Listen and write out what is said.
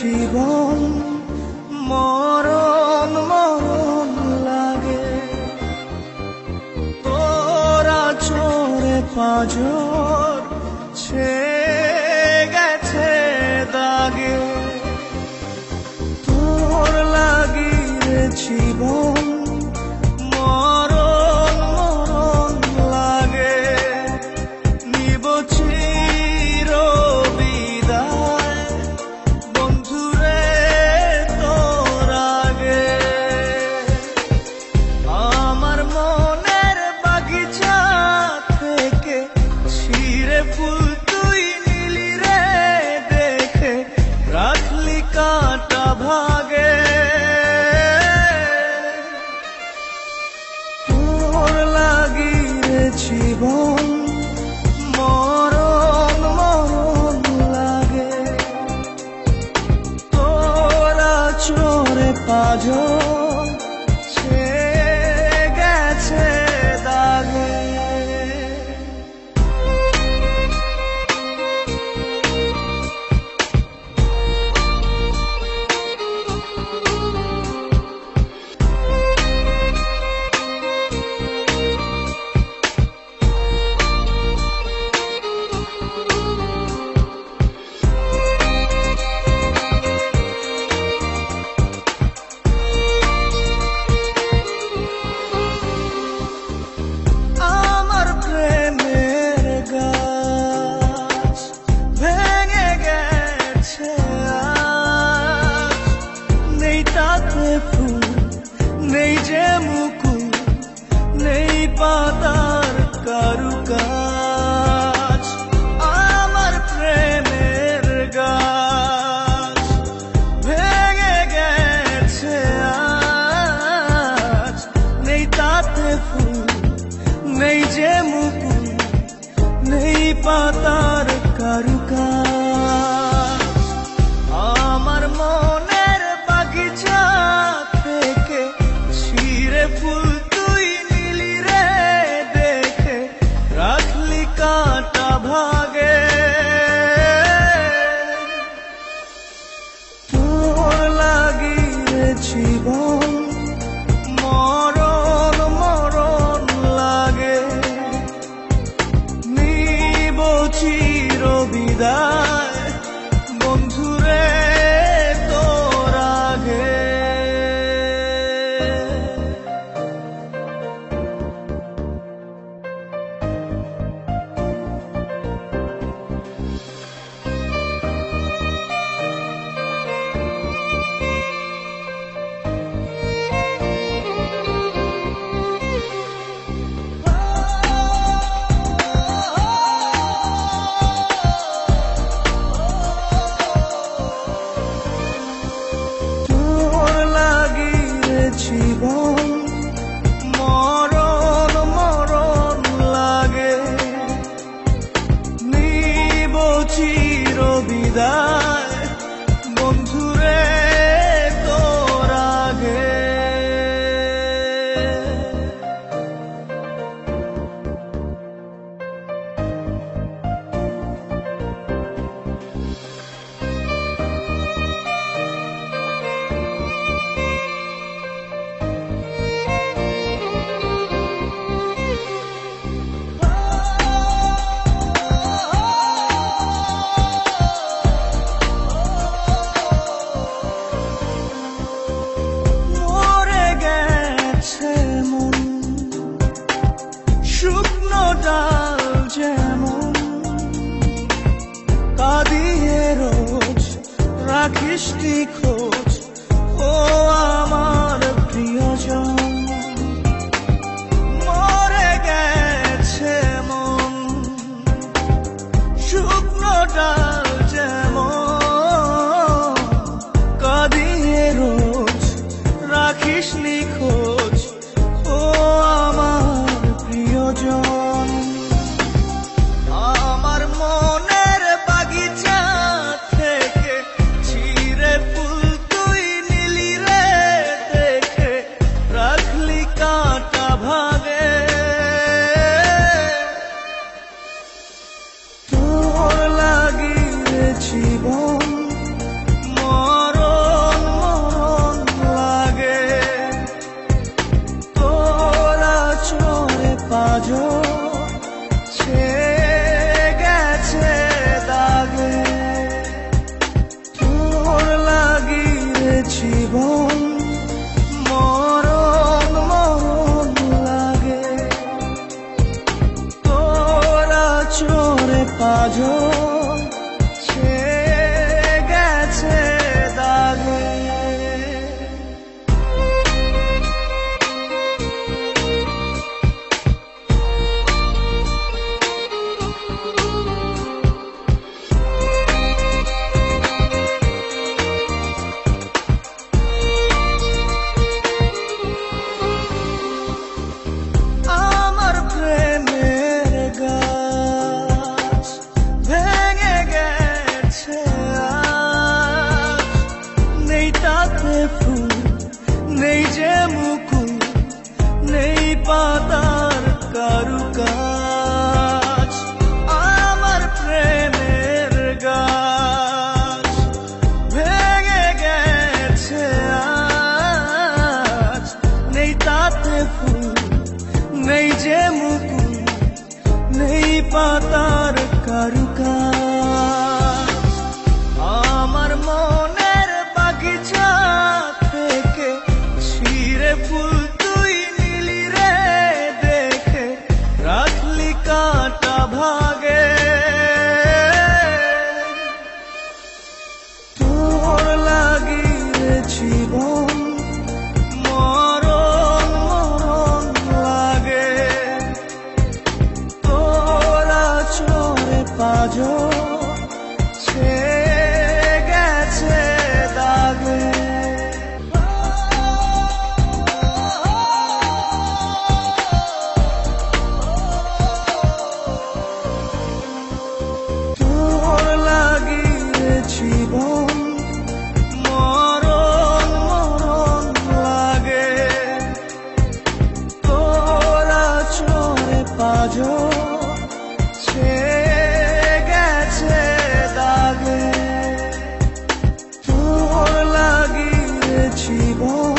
জীবন মরণ মরণ লাগে তোরা চোরে পাঁজর ছেয়ে গেছে দাগে তোর লাগিয়ে জীবন মরণ মরণ লাগে নিব চির বিদায় বন্ধুরে তোর আগে আমার মনের বাগিচা থেকে ছিঁড়ে ফুল তুই নিলি রে দেখে রাখলি কাঁটা ভাগে তোর লাগিয়ে জীবন মরণ মরণ লাগে তোরা চোরে পাঁজর ছেয়ে গেছে দাগে আমার প্রেমের গাছ ভেঙে গেছে আজ নেই তাতে ফুল নেই যে মুকুল নেই পাতার কারুকাজ আমার প্রেমের গাছ ভেঙে গেছে আজ নেই তাতে ফুল নেই যে মুকুল নেই পাতার কারুকাজ আমার মনের বাগিচা থেকে ছিঁড়ে ফুল তুই নিলি রে দেখে রাখলি কাঁটা ভাগে তোর লাগিয়ে জীবন মরণ মরণ লাগে নিব চির বিদায় বন্ধুরে তোর আগে তোর লাগিয়ে জীবন মরণ মরণ লাগে নিব চির বিদায় বন্ধুরে তোর আগে মরে গেছে মন শুকনো ডাল যেমন কাঁদিয়ে রোজ রাখিসটি খোঁজ ও আমার প্রিয়জন মরে গেছে মন শুকনো ডাল যেমন কাঁদিয়ে রোজ রাখিসনি খোঁজ ও আমার প্রিয়জন আমার মনের বাগিচা থেকে ছিঁড়ে ফুল পাতার কারুকাজ আমার মনের বাগিচা থেকে ছিঁড়ে ফুল তুই নিলি রে দেখে রাখলি কাটা ভাগে তোর লাগিয়ে জীবন মরণ মরণ লাগে তোরা চরে পাজর ছেয়ে গেছে দাগে তোর লাগিয়ে জীবন মরণ মরণ লাগে তোরা চরে পাজর ছেয়ে গেছে দাগে তোর লাগিয়ে জীবন